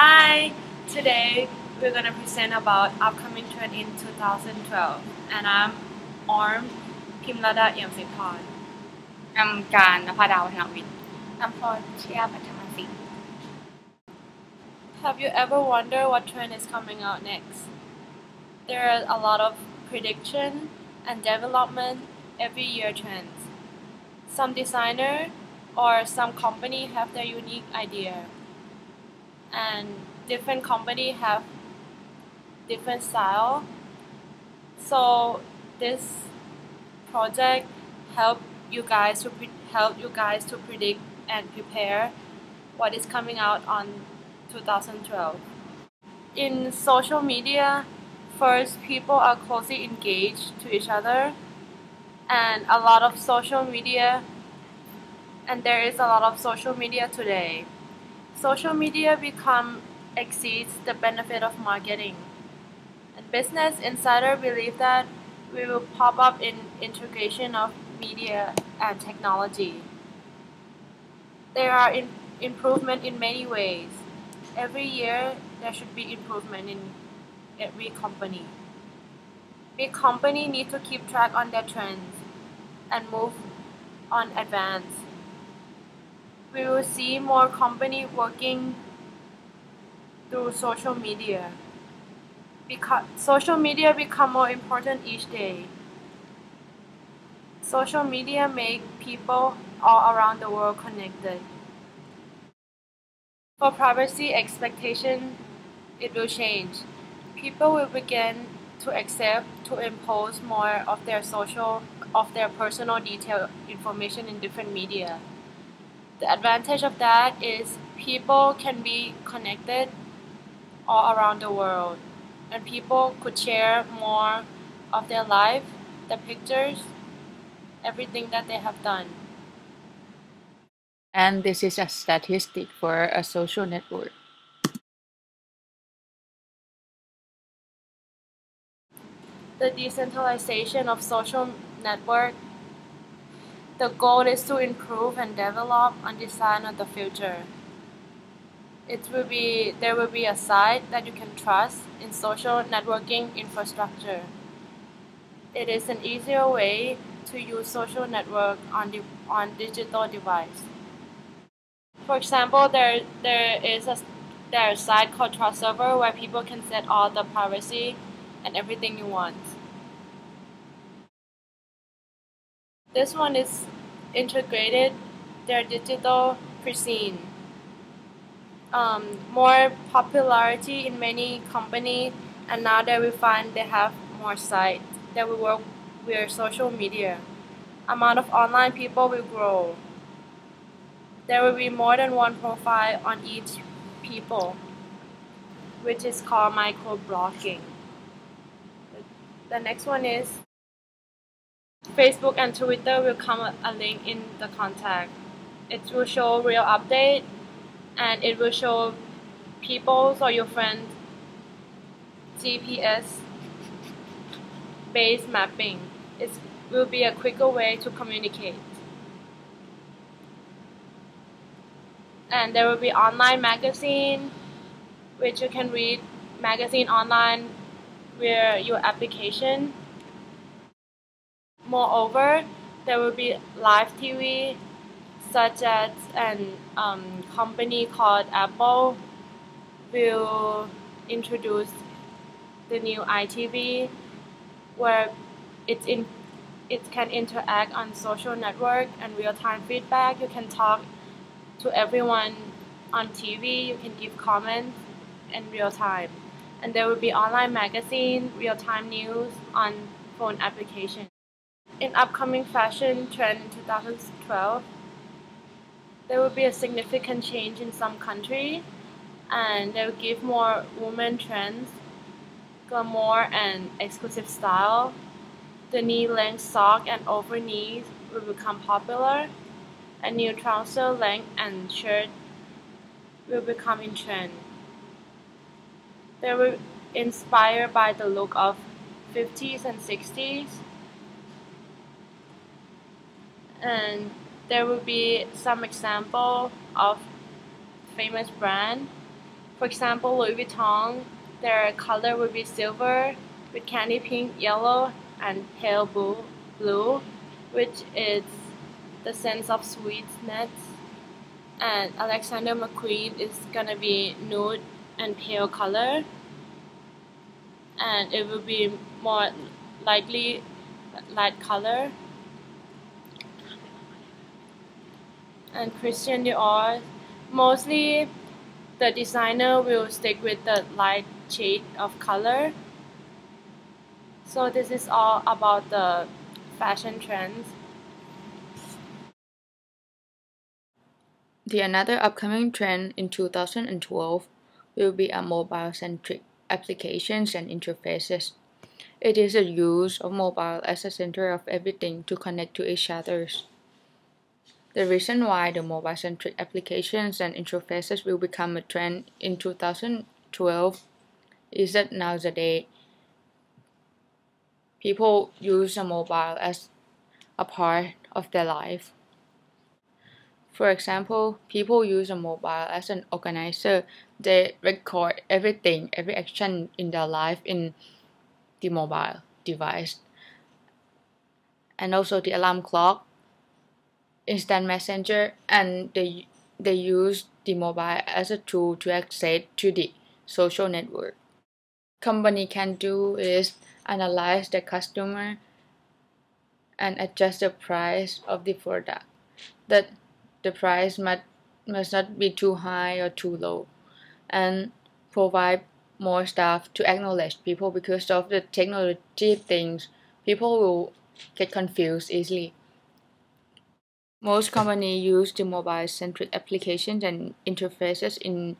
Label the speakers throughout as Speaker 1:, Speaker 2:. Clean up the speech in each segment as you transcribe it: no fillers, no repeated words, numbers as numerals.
Speaker 1: Hi! Today we're gonna present about upcoming trend in 2012 and I'm Orm Pimlada Yamsipon.
Speaker 2: I'm การณภาดาวัฒนวิทย์
Speaker 3: I'm Port Chia Pathamasi.
Speaker 1: Have you ever wondered what trend is coming out next? There are a lot of prediction and development every year trends. Some designer or some company have their unique idea and different company have different style. So this project help you guys to predict and prepare what is coming out on 2012. In social media, first people are closely engaged to each other, and there is a lot of social media today. Social media exceeds the benefit of marketing. And Business Insider believe that we will pop up in integration of media and technology. There are improvement in many ways. Every year there should be improvement in every company. Big company need to keep track on their trends and move on advance. We will see more company working through social media. Because social media become more important each day. Social media make people all around the world connected. For privacy expectation, it will change. People will begin to accept to impose more of their personal detail information in different media. The advantage of that is people can be connected all around the world, and people could share more of their life, the pictures, everything that they have done.
Speaker 2: And this is a statistic for a social network.
Speaker 1: The decentralization of social network. The goal is to improve and develop and design of the future. There will be a site that you can trust in social networking infrastructure. It is an easier way to use social network on digital device. For example, there is a site called Trust Server where people can set all the privacy and everything you want. This one is integrated their digital presence. More popularity in many companies, and now that we find they have more sites that will work with social media. Amount of online people will grow. There will be more than one profile on each people, which is called microblogging. The next one is Facebook and Twitter will come a link in the contact. It will show real update, and it will show people's or your friends GPS based mapping. It will be a quicker way to communicate. And there will be online magazine, which you can read magazine online via your application. Moreover, there will be live TV, such as an company called Apple will introduce the new iTV, where it can interact on social network and real-time feedback. You can talk to everyone on TV. You can give comments in real time. And there will be online magazine, real-time news on phone application. In upcoming fashion trend in 2012, there will be a significant change in some country, and they will give more women trends, glamour and exclusive style. The knee-length sock and over knees will become popular. A new trouser length and shirt will become in trend. They were inspired by the look of 50s and 60s. And there will be some example of famous brand. For example, Louis Vuitton, their color will be silver with candy pink, yellow, and pale blue, which is the sense of sweetness. And Alexander McQueen is gonna be nude and pale color, and it will be more likely light color. And Christian Dior, mostly the designer will stick with the light shade of color. So this is all about the fashion trends.
Speaker 2: The another upcoming trend in 2012 will be a mobile-centric applications and interfaces. It is the use of mobile as a center of everything to connect to each other. The reason why the mobile-centric applications and interfaces will become a trend in 2012 is that nowadays people use a mobile as a part of their life. For example, people use a mobile as an organizer. They record everything, every action in their life in the mobile device. And also the alarm clock, instant messenger, and they use the mobile as a tool to access to the social network. Company can do is analyze the customer and adjust the price of the product. That the price must not be too high or too low, and provide more stuff to acknowledge people because of the technology things. People will get confused easily. Most companies use the mobile-centric applications and interfaces in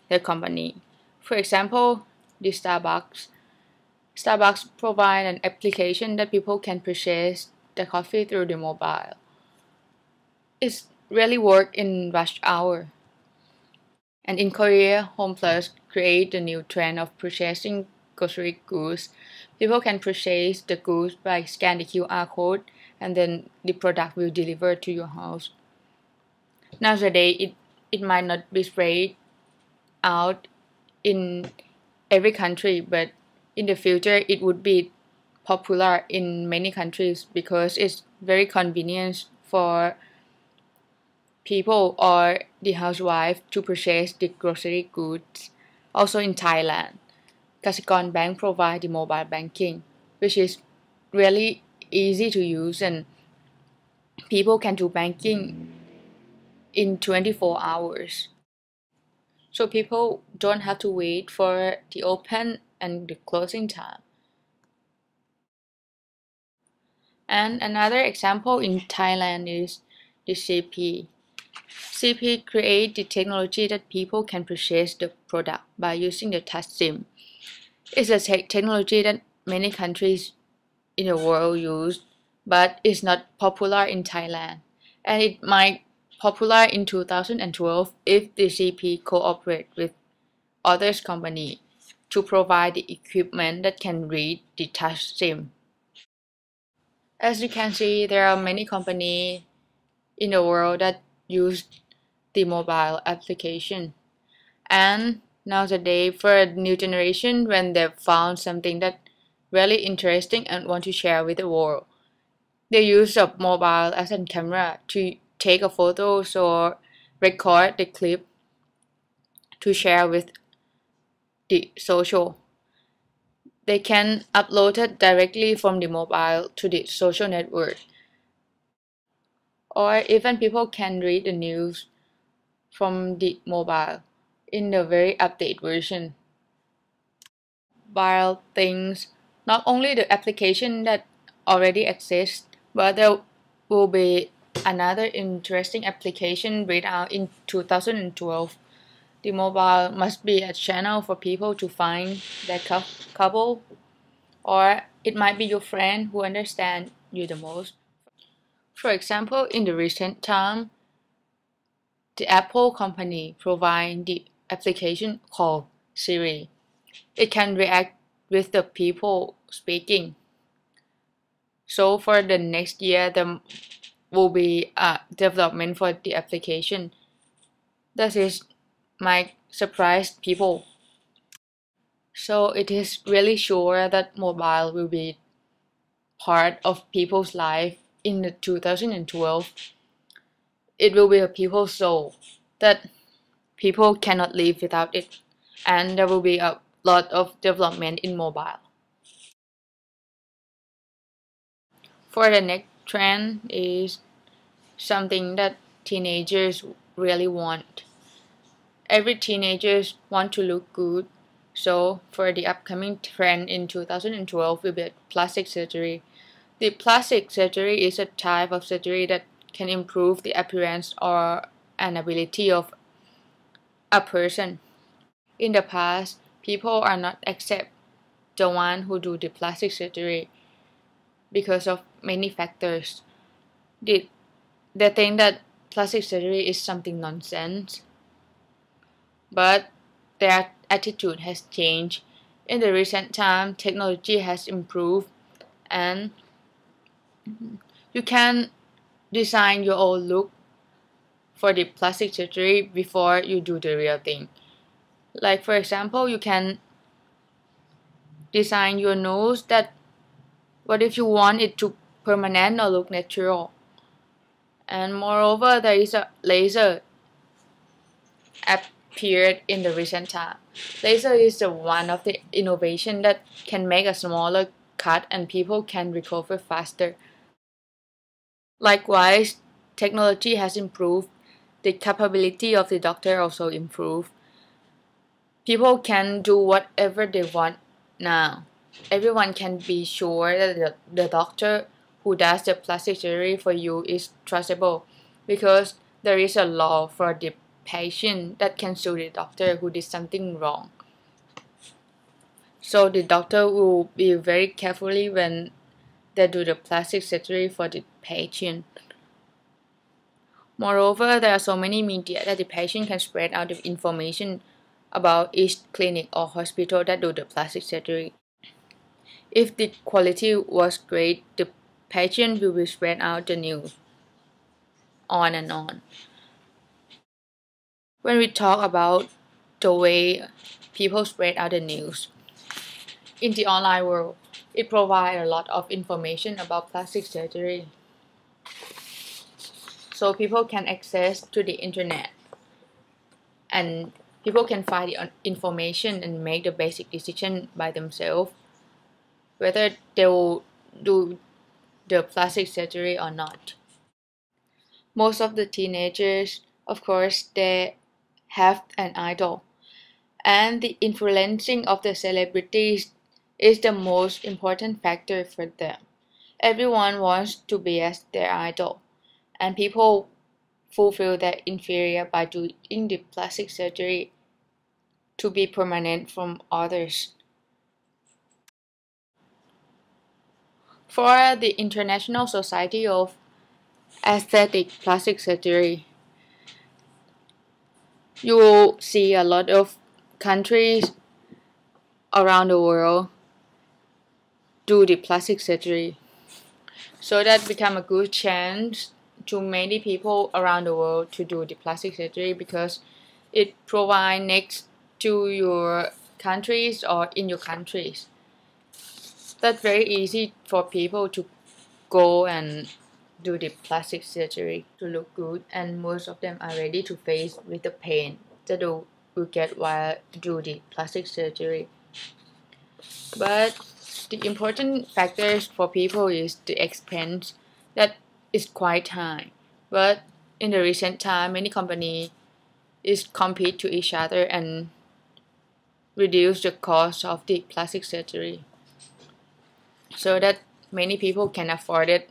Speaker 2: their company. For example, the Starbucks. Starbucks provide an application that people can purchase the coffee through the mobile. It really work in rush hour. And in Korea, HomePlus create a new trend of purchasing grocery goods. People can purchase the goods by scan the QR code, and then the product will deliver to your house. Nowadays, it might not be spread out in every country, but in the future it would be popular in many countries because it's very convenient for people or the housewife to purchase the grocery goods. Also in Thailand, Kasikorn Bank provide the mobile banking, which is really easy to use, and people can do banking in 24 hours. So people don't have to wait for the open and the closing time. And another example in Thailand is the CP. CP create the technology that people can purchase the product by using the touch SIM. It's a technology that many countries in the world use, but it's not popular in Thailand. And it might popular in 2012 if the CP cooperate with other company to provide the equipment that can read the touch SIM. As you can see, there are many companies in the world that use the mobile application. And nowadays, for a new generation, when they've found something that really interesting and want to share with the world, they use a mobile as a camera to take a photos or record the clip to share with the social. They can upload it directly from the mobile to the social network. Or even people can read the news from the mobile in the very updated version. Viral things, not only the application that already exists, but there will be another interesting application read out in 2012. The mobile must be a channel for people to find their couple, or it might be your friend who understands you the most. For example, in the recent time, the Apple company provided the application called Siri. It can react with the people speaking. So for the next year, there will be a development for the application. That is my surprised people. So it is really sure that mobile will be part of people's life in the 2012. It will be a people's soul that people cannot live without it, and there will be a lot of development in mobile. For the next trend is something that teenagers really want. Every teenagers want to look good, so for the upcoming trend in 2012 will be plastic surgery. The plastic surgery is a type of surgery that can improve the appearance or an ability of a person. In the past, people are not accept the one who do the plastic surgery because of many factors. They think that plastic surgery is something nonsense, but their attitude has changed. In the recent time, technology has improved, and you can design your own look for the plastic surgery before you do the real thing. Like for example, you can design your nose that what if you want it to permanent or look natural. And moreover, there is a laser appeared in the recent time. Laser is the one of the innovation that can make a smaller cut and people can recover faster. Likewise, technology has improved. The capability of the doctor also improved. People can do whatever they want now. Everyone can be sure that the doctor who does the plastic surgery for you is trustable because there is a law for the patient that can sue the doctor who did something wrong. So the doctor will be very carefully when they do the plastic surgery for the patient. Moreover, there are so many media that the patient can spread out the information about each clinic or hospital that do the plastic surgery. If the quality was great, the patient will be spread out the news on and on. When we talk about the way people spread out the news, in the online world, it provides a lot of information about plastic surgery. So people can access to the internet and people can find the information and make the basic decision by themselves whether they will do the plastic surgery or not. Most of the teenagers, of course, they have an idol, and the influencing of the celebrities is the most important factor for them. Everyone wants to be as their idol, and people fulfill their inferior by doing the plastic surgery to be permanent from others. For the International Society of Aesthetic Plastic Surgery, you will see a lot of countries around the world do the plastic surgery. So that become a good chance to many people around the world to do the plastic surgery because it provides next to your countries or in your countries. That's very easy for people to go and do the plastic surgery to look good, and most of them are ready to face with the pain that they will get while do the plastic surgery. But the important factors for people is the expense that is quite high. But in the recent time, many companies is compete to each other and reduce the cost of the plastic surgery so that many people can afford it.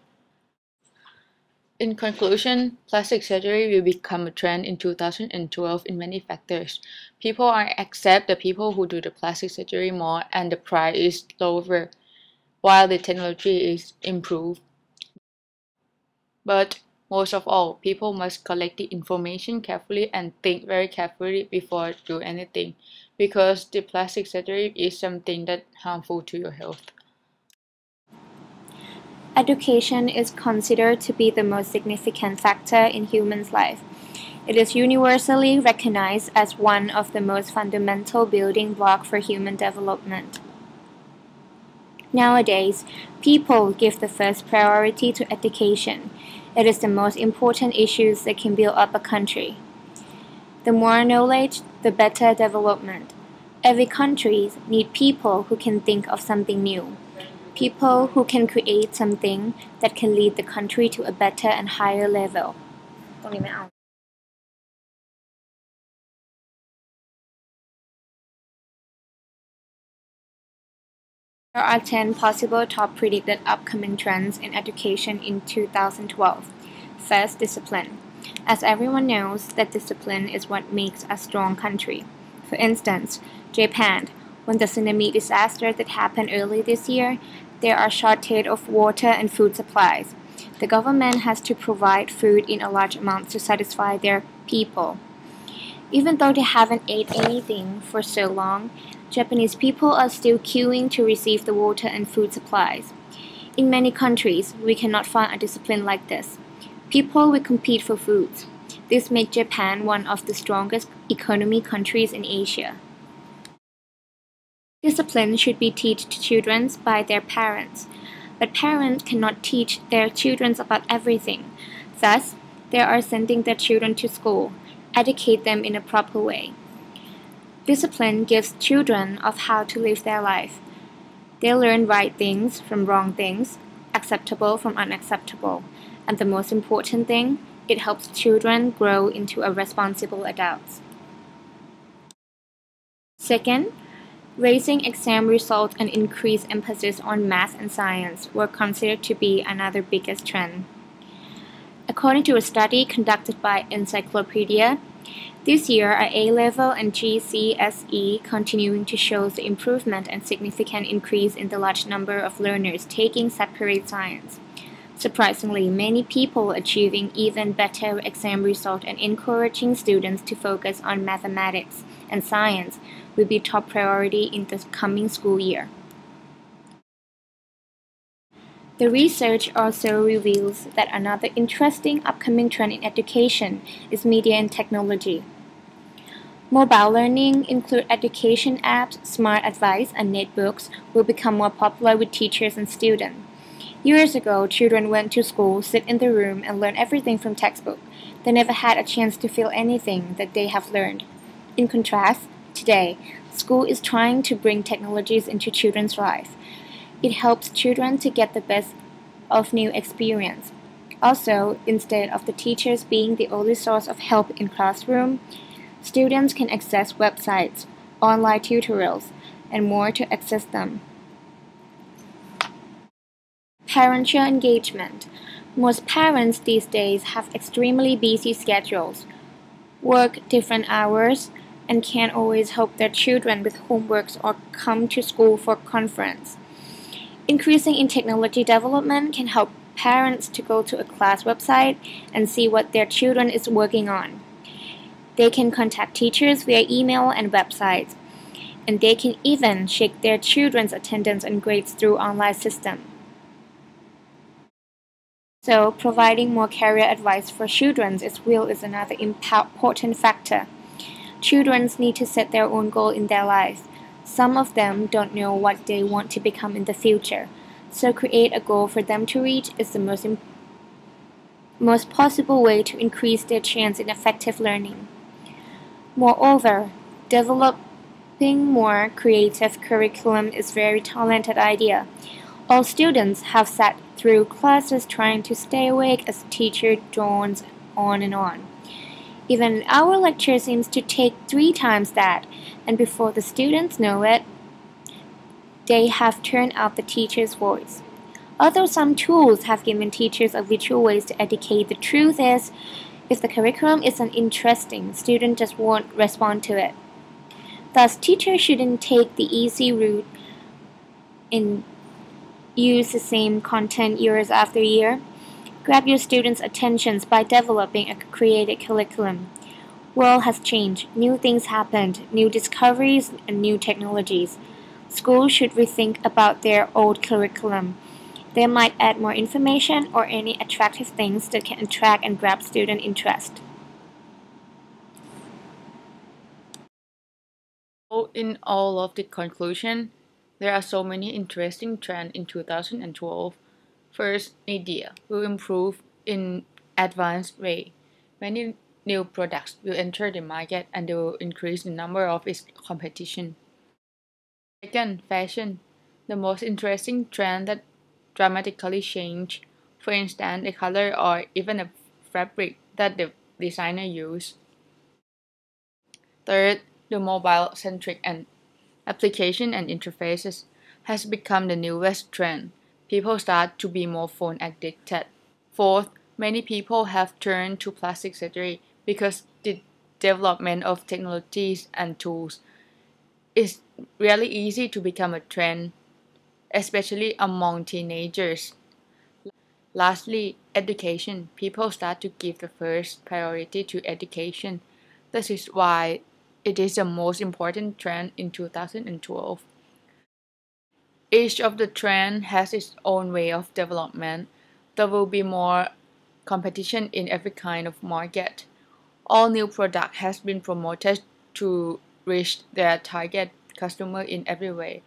Speaker 2: In conclusion, plastic surgery will become a trend in 2012 in many factors. People are accept the people who do the plastic surgery more and the price is lower while the technology is improved. But most of all, people must collect the information carefully and think very carefully before do anything because the plastic surgery is something that harmful to your health.
Speaker 3: Education is considered to be the most significant factor in humans' life. It is universally recognized as one of the most fundamental building blocks for human development. Nowadays, people give the first priority to education. It is the most important issue that can build up a country. The more knowledge, the better development. Every country needs people who can think of something new. People who can create something that can lead the country to a better and higher level. ตรงนี้ไม่เอา There are 10 possible top predicted upcoming trends in education in 2012. First, discipline. As everyone knows, that discipline is what makes a strong country. For instance, Japan, when the tsunami disaster that happened early this year, there are shortage of water and food supplies. The government has to provide food in a large amount to satisfy their people. Even though they haven't ate anything for so long, Japanese people are still queuing to receive the water and food supplies. In many countries, we cannot find a discipline like this. People will compete for food. This makes Japan one of the strongest economic countries in Asia. Discipline should be taught to children by their parents, but parents cannot teach their children about everything. Thus, they are sending their children to school, educate them in a proper way. Discipline gives children of how to live their life. They learn right things from wrong things, acceptable from unacceptable, and the most important thing, it helps children grow into a responsible adults. Second, raising exam results and increased emphasis on math and science were considered to be another biggest trend. According to a study conducted by Encyclopedia, this year are A-level and GCSE continuing to show the improvement and significant increase in the large number of learners taking separate science. Surprisingly, many people achieving even better exam results and encouraging students to focus on mathematics and science will be top priority in the coming school year. The research also reveals that another interesting upcoming trend in education is media and technology. Mobile learning, including education apps, smart advice, and netbooks, will become more popular with teachers and students. Years ago, children went to school, sit in the room, and learn everything from textbook. They never had a chance to feel anything that they have learned. In contrast, today, school is trying to bring technologies into children's life. It helps children to get the best of new experience. Also, instead of the teachers being the only source of help in classroom, students can access websites, online tutorials, and more to access them. Parental engagement. Most parents these days have extremely busy schedules, work different hours, and can't always help their children with homeworks or come to school for conference. Increasing in technology development can help parents to go to a class website and see what their children is working on. They can contact teachers via email and websites, and they can even check their children's attendance and grades through online system. So, providing more career advice for children as well is another important factor. Children need to set their own goal in their life. Some of them don't know what they want to become in the future, so create a goal for them to reach is the most possible way to increase their chance in effective learning. Moreover, developing more creative curriculum is a very talented idea. All students have sat through classes trying to stay awake as the teacher drones on and on. Even our lecture seems to take 3 times that, and before the students know it, they have turned out the teacher's voice. Although some tools have given teachers a visual ways to educate, the truth is, if the curriculum isn't interesting, students just won't respond to it. Thus, teachers shouldn't take the easy route and use the same content years after year. Grab your students' attentions by developing a creative curriculum. World has changed, new things happened, new discoveries, and new technologies. Schools should rethink about their old curriculum. They might add more information or any attractive things that can attract and grab student interest.
Speaker 2: So in all of the conclusion, there are so many interesting trends in 2012. First, media will improve in advanced way. Many new products will enter the market and they will increase the number of its competition. Second, fashion, the most interesting trend that dramatically change. For instance, the color or even the fabric that the designer use. Third, the mobile-centric and application and interfaces has become the newest trend. People start to be more phone addicted. Fourth, many people have turned to plastic surgery because the development of technologies and tools is really easy to become a trend, especially among teenagers. Lastly, education. People start to give the first priority to education. This is why it is the most important trend in 2012. Each of the trend has its own way of development. There will be more competition in every kind of market. All new product has been promoted to reach their target customer in every way.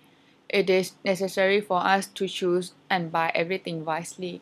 Speaker 2: It is necessary for us to choose and buy everything wisely.